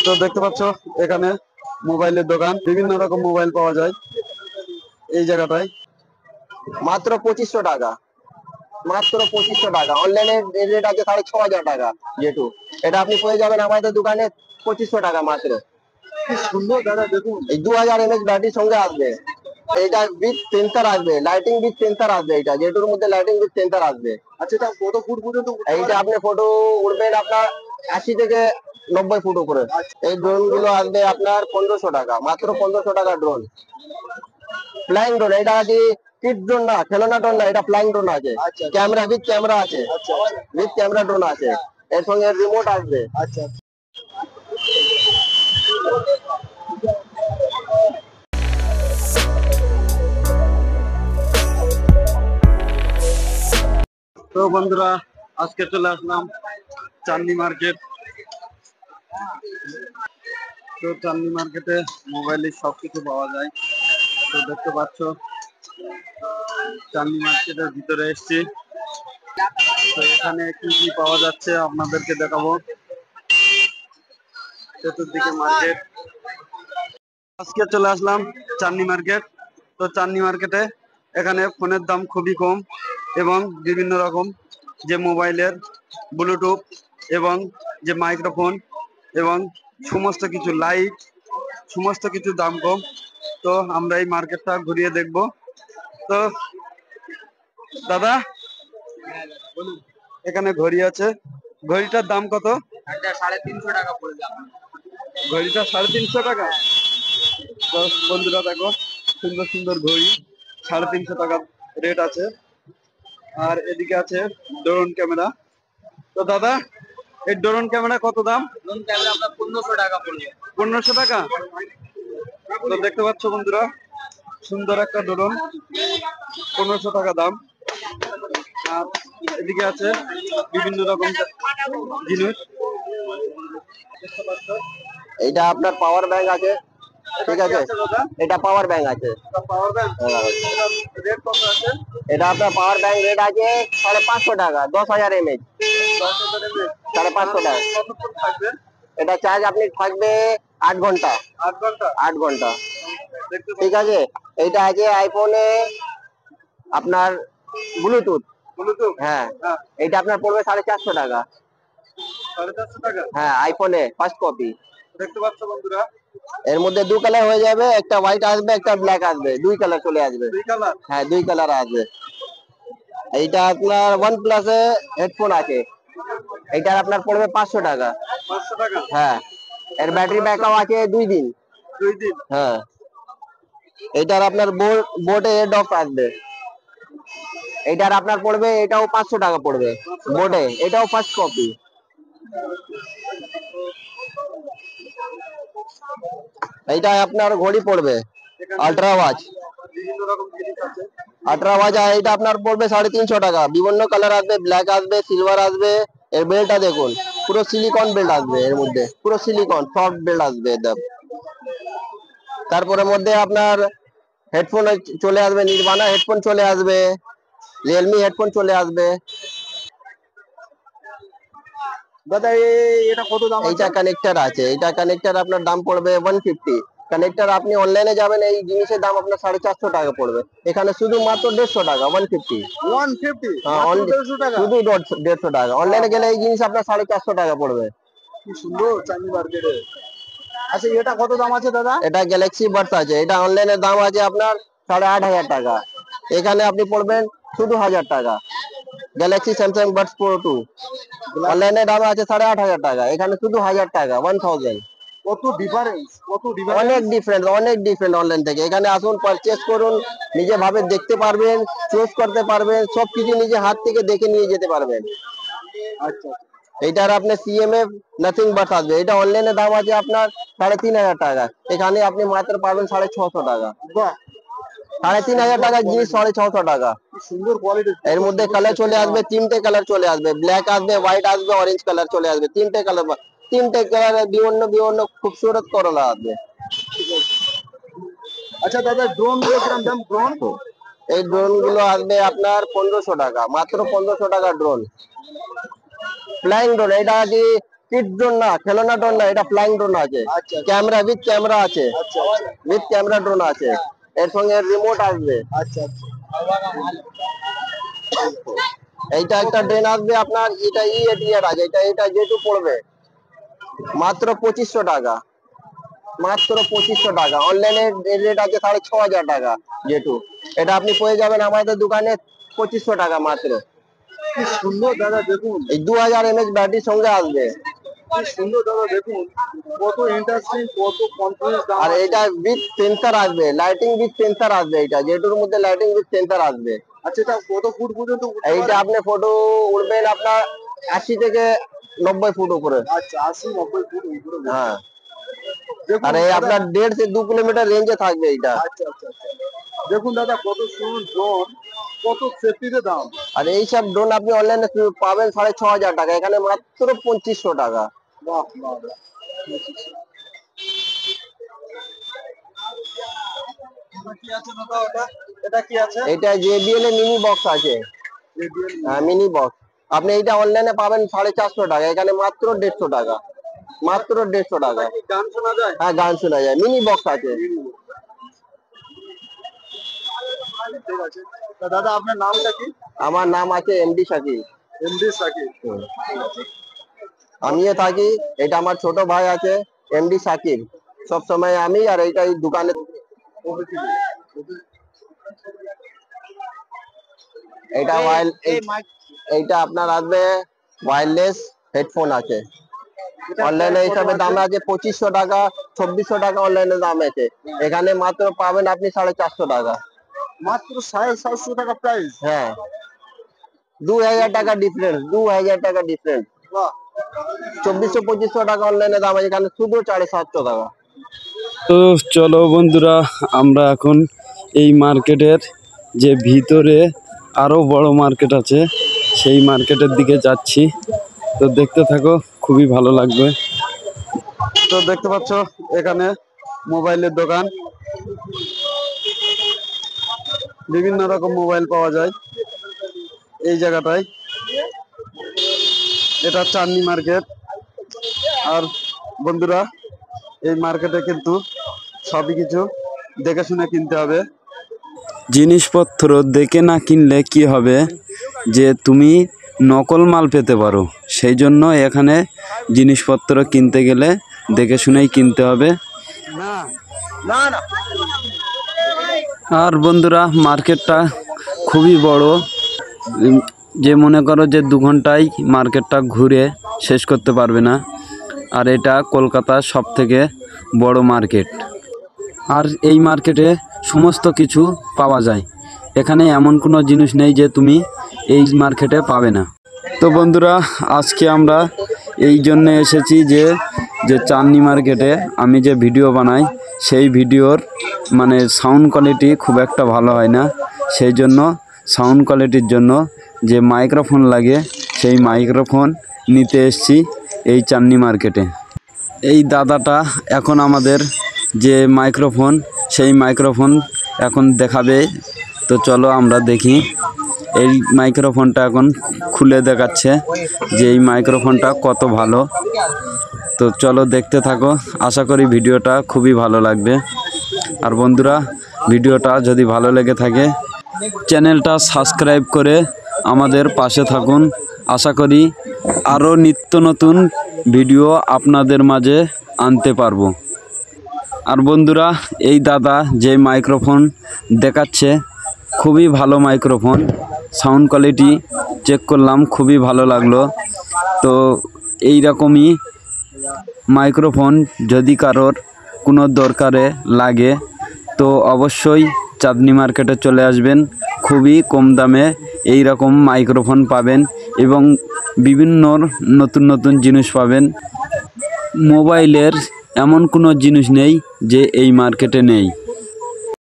তো দেখতে পাচ্ছ এখানে মোবাইলের দোকান, বিভিন্ন রকম মোবাইল পাওয়া যায় এই জায়গাটায়। মাত্র 2500 টাকা, মাত্র 2500 টাকা। অনলাইনে রেট আছে 6500 টাকা। যেটু এটা আপনি পেয়ে যাবেন আমাদের দোকানে 2500 টাকা মাত্র। কি সুন্দর দাদা, দেখুন এই 2000 mAh ব্যাটারির সঙ্গে আসবে। এটা উইথ সেন্সর আসবে, লাইটিং উইথ সেন্সর আসবে। এটা যেটুর মধ্যে লাইটিং উইথ সেন্সর আসবে। আচ্ছা, এটা কত ফুট পর্যন্ত এইটা আপনি ফটো উঠবেন আপনার 80 থেকে 90 ফুট উপরে। এই ড্রোন গুলো আসবে আপনার 1500 টাকা, মাত্র 1500 টাকা ড্রোন। ফ্লাইং ড্রোন, এটা কি কিড ড্রোন না, খেলনা ড্রোন না, এটা ফ্লাইং ড্রোন আছে। ক্যামেরা উইথ ক্যামেরা আছে, উইথ ক্যামেরা ড্রোন আছে। এর সঙ্গে রিমোট আসবে। আচ্ছা, তো বন্ধুরা আজকে চলে আসলাম চাঁদনী মার্কেট। তো চাঁদনী মার্কেটে মোবাইলের সবকিছু পাওয়া যায়। তো দেখতে পাচ্ছ চাঁদনী মার্কেটের ভিতরে এসেছি। তো এখানে কি কি পাওয়া যাচ্ছে আপনাদেরকে দেখাবো। চতুর্দিকে মার্কেট। আজকে চলে আসলাম চাঁদনী মার্কেট। তো চাঁদনী মার্কেটে এখানে ফোনের দাম খুবই কম এবং বিভিন্ন রকম যে মোবাইলের ব্লুটুথ এবং যে মাইক্রোফোন এবং সমস্ত কিছু লাইট, সমস্ত কিছু দাম কম। তো আমরা এই মার্কেটটা ঘুরিয়ে দেখব। তো দাদা বলুন, এখানে ঘড়ি আছে, ঘড়িটার দাম কত? 350 টাকা পড়ে যাবে। ঘড়িটা 350 টাকা। তো বন্ধুরা দেখো, সুন্দর সুন্দর ঘড়ি, 350 টাকা রেট আছে। আর এদিকে আছে ড্রোন ক্যামেরা। তো দাদা এই ড্রোন ক্যামেরা কত দাম? ড্রোন ক্যামেরা আপনার 1500 টাকা পড়বে। 1500 টাকা। তো দেখতে পাচ্ছ বন্ধুরা, সুন্দর একটা ড্রোন, 1500 টাকা দাম। আর এদিকে আছে বিভিন্ন রকম জিনিস। এটা আপনার পাওয়ার ব্যাংক আছে, ঠিক আছে। এটা পাওয়ার ব্যাংক আছে। পাওয়ার ব্যাংক রেট কত আছে? এটা আপনার পাওয়ার ব্যাংক রেট আছে 550 টাকা, 10,000 mAh। 550 টাকা। কতক্ষণ থাকবে? এটা চার্জ আপনি থাকবে 8 ঘন্টা। 8 ঘন্টা। 8 ঘন্টা, ঠিক আছে। এইটা আছে আইফোনে আপনার ব্লুটুথ। ব্লুটুথ, হ্যাঁ, এটা আপনার পড়বে 450 টাকা। 450 টাকা। হ্যাঁ, আইফোনে ফার্স্ট কপি। দেখতে পাচ্ছ বন্ধুরা, এর মধ্যে 2 কালার হয়ে যাবে, একটা হোয়াইট আসবে, একটা ব্ল্যাক আসবে, 2 কালার চলে আসবে। 2 কালার। হ্যাঁ, 2 কালার আসবে। এইটা আপনার OnePlus এ হেডফোন আছে, এইটার আপনার পড়বে 500 টাকা। 500 টাকা। হ্যাঁ, এর ব্যাটারি ব্যাকআপ আছে 2 দিন। 2 দিন। হ্যাঁ, এইটার আপনার বোটে হেড অফ আসবে। এইটার আপনার পড়বে, এটাও 500 টাকা পড়বে বোটে, এটাও ফার্স্ট কপি। এইটা আপনার ঘড়ি পড়বে আল্ট্রা ওয়াচ। বিভিন্ন রকম জিনিস আছে। আল্ট্রা ওয়াচ, এটা আপনার পড়বে 350 টাকা। বিভিন্ন কালার আসবে, ব্ল্যাক আসবে, সিলভার আসবে। এর বেল্টটা দেখুন, পুরো সিলিকন বেল্ট আসবে, এর মধ্যে পুরো সিলিকন সফট বেল্ট আসবে একদম। তারপরে মধ্যে আপনার হেডফোন চলে আসবে, নির্বাণা হেডফোন চলে আসবে, রিয়েলমি হেডফোন চলে আসবে। দাদা এটা কত দাম আছে? এইটা কানেক্টর আছে, এইটা কানেক্টর আপনার দাম পড়বে 150। কানেক্টর আপনি অনলাইনে যাবেন, এই জিনিসের দাম আপনার 450 টাকা পড়বে। এখানে শুধু মাত্র 150 টাকা, 150। 150 হ্যাঁ, মাত্র 150 টাকা। শুধু 150 টাকা। অনলাইনে গেলে এই জিনিস আপনার 450 টাকা পড়বে। কি সুন্দর চাঁদনী মার্কেটে। আচ্ছা, এটা কত দাম আছে দাদা? এটা গ্যালাক্সি বাডস আছে, এটা অনলাইনে দাম আছে আপনার 8,500 টাকা। এখানে আপনি পড়বেন শুধু 1000 টাকা। গ্যালাক্সি স্যামসাং বাডস প্রো 2 অনলাইনে দাম আছে 8,500 টাকা, এখানে শুধু 1000 টাকা, 1000। কত ডিফারেন্স, কত ডিফারেন্স। অনেক ডিফারেন্ট, অনেক ডিফারেন্ট অনলাইন থেকে। এখানে আসুন, পারচেস করুন, নিজে ভাবে দেখতে পারবেন, চুজ করতে পারবেন, সবকিছু নিজে হাত থেকে দেখে নিয়ে যেতে পারবেন। আচ্ছা, এইটার আপনার সিএমএফ নাথিং বাট আসবে, এটা অনলাইনে দাম আছে আপনার 3,500 টাকা, এখানে আপনি মাত্র পাবেন 650 টাকা। বাহ, 3,500 টাকার জিনিস 650 টাকা। কি সুন্দর কোয়ালিটি। এর মধ্যে কালার চলে আসবে, 3টে কালার চলে আসবে, ব্ল্যাক আসবে, হোয়াইট আসবে, অরেঞ্জ কালার চলে আসবে। 3টে কালার, 3টে কালার বিভিন্ন বিভিন্ন খুবসুরত করলা আসবে। আচ্ছা দাদা, ড্রোন গুলো কিরকম দাম? ড্রোন, এই ড্রোন গুলো আসবে আপনার 1500 টাকা, মাত্র 1500 টাকা ড্রোন। ফ্লাইং ড্রোন, এটা কি কিড ড্রোন না, খেলনা ড্রোন না, এটা ফ্লাইং ড্রোন আছে। আচ্ছা। ক্যামেরা উইথ ক্যামেরা আছে, আচ্ছা আচ্ছা উইথ ক্যামেরা ড্রোন আছে। এর সঙ্গে রিমোট আসবে। আচ্ছা আচ্ছা। এইটা একটা ড্রোন আসবে আপনার, এটা EATR আছে, এটা যেটু পড়বে মাত্র 2500 টাকা, মাত্র 2500 টাকা। অনলাইনে রেট আছে 6500 টাকা যেটু। এটা আপনি পেয়ে যাবেন আমাদের দোকানে 2500 টাকা মাত্র। কি সুন্দর দাদা, দেখুন এই 2000 mAh ব্যাটারির সঙ্গে আসবে। কি সুন্দর দাদা, দেখুন কত ইন্টারেস্টিং, কত কনফিডেন্স দাম আর আছে। এটা উইথ সেন্সর আসবে, লাইটিং উইথ সেন্সর আসবে। এটা যেটুর মধ্যে লাইটিং উইথ সেন্সর আসবে। আচ্ছা, এটা কত ফুট পর্যন্ত উঠতে এইটা পারে? আপনি ফটো উঠবেন আপনার 80 থেকে 90 ফুট উপরে। আচ্ছা, 80-90 ফুট উপরে উঠতে হ্যাঁ, পারে। দেখুন আর দাদা, আপনার 1.5 থেকে 2 কিলোমিটার রেঞ্জে থাকবে এটা। আচ্ছা আচ্ছা আচ্ছা। দেখুন দাদা, কত সুন্দর ড্রোন, কত সেফটিতে দাম। আর এইসব ড্রোন আপনি অনলাইনে পাবেন 6500 টাকা, এখানে মাত্র 2500 টাকা। বাহ বাহ বাহ। এটা কি আছে দাদা, এটা কি আছে? এটা JBL এর মিনি বক্স আছে, JBL মিনি বক্স। আপনি এইটা অনলাইনে পাবেন 450 টাকা, এখানে মাত্র 150 টাকা, মাত্র 150 টাকা। কি গান শোনা যায়? হ্যাঁ, গান শোনা যায়, মিনি বক্স আছে। ঠিক আছে। তা দাদা, আপনার নামটা কি? আমার নাম আছে MD শাকিব। এমডি সাকিব। আমিও থাকি, এটা আমার ছোট ভাই আছে MD শাকিব। সব সময় আমি আর এইটা এই দোকানে। এটা এইটা আপনার আসবে ওয়্যারলেস হেডফোন আছে। অনলাইনে হিসাবে দাম আছে 2500 টাকা, 2400 টাকা অনলাইনে দাম আছে। এখানে মাত্র পাবেন আপনি 450 টাকা। মাত্র 750 টাকা প্রাইস? হ্যাঁ, 2000 টাকা ডিফারেন্স, 2000 টাকা ডিফারেন্স। বাহ। 2400-2500 টাকা অনলাইনে দাম আছে, এখানে শুধু 750 টাকা। তো চলো বন্ধুরা, আমরা এখন এই মার্কেটের যে ভিতরে আরো বড় মার্কেট আছে সেই মার্কেটের দিকে যাচ্ছি। তো দেখতে থাকো, খুবই ভালো লাগবে। তো দেখতে পাচ্ছ এখানে মোবাইলের দোকান, বিভিন্ন রকম মোবাইল পাওয়া যায় এই জায়গাটায়। এটা চাঁদনী মার্কেট। আর বন্ধুরা, এই মার্কেটে কিন্তু সবই কিছু দেখে শুনে কিনতে হবে। জিনিসপত্র দেখে না কিনলে কি হবে, যে তুমি নকল মাল পেতে পারো। সেই জন্য এখানে জিনিসপত্র কিনতে গেলে দেখে শুনেই কিনতে হবে। না না না। আর বন্ধুরা, মার্কেটটা খুবই বড়। যে মনে করো যে 2 ঘন্টায় মার্কেটটা ঘুরে শেষ করতে পারবে না। আর এটা কলকাতার সবথেকে বড় মার্কেট। আর এই মার্কেটে সমস্ত কিছু পাওয়া যায়। এখানে এমন কোনো জিনিস নেই যে তুমি এই মার্কেটে পাবে না। তো বন্ধুরা, আজকে আমরা এই জন্য এসেছি যে চাঁদনী মার্কেটে আমি যে ভিডিও বানাই সেই ভিডিওর মানে সাউন্ড কোয়ালিটি খুব একটা ভালো হয় না। সেই জন্য সাউন্ড কোয়ালিটির জন্য যে মাইক্রোফোন লাগে সেই মাইক্রোফোন নিতে এসেছি এই চাঁদনী মার্কেটে। এই দাদাটা এখন আমাদের যে মাইক্রোফোন সেই মাইক্রোফোন এখন দেখাবে। তো চলো আমরা দেখি। এই মাইক্রোফোনটা এখন খুলে দেখাচ্ছে যে এই মাইক্রোফোনটা কত ভালো। তো চলো দেখতে থাকো, আশা করি ভিডিওটা খুবই ভালো লাগবে। আর বন্ধুরা, ভিডিওটা যদি ভালো লেগে থাকে চ্যানেলটা সাবস্ক্রাইব করে আমাদের পাশে থাকুন। আশা করি আরও নিত্য নতুন ভিডিও আপনাদের মাঝে আনতে পারবো। আর বন্ধুরা, এই দাদা যে মাইক্রোফোন দেখাচ্ছে খুবই ভালো মাইক্রোফোন। সাউন্ড কোয়ালিটি চেক করলাম, খুবই ভালো লাগলো। তো এই রকমই মাইক্রোফোন যদি কারোর কোনো দরকারে লাগে তো অবশ্যই চাঁদনী মার্কেটে চলে আসবেন। খুবই কম দামে এই রকম মাইক্রোফোন পাবেন এবং বিভিন্ন নতুন নতুন জিনিস পাবেন। মোবাইলের এমন কোনো জিনিস নেই যে এই মার্কেটে নেই।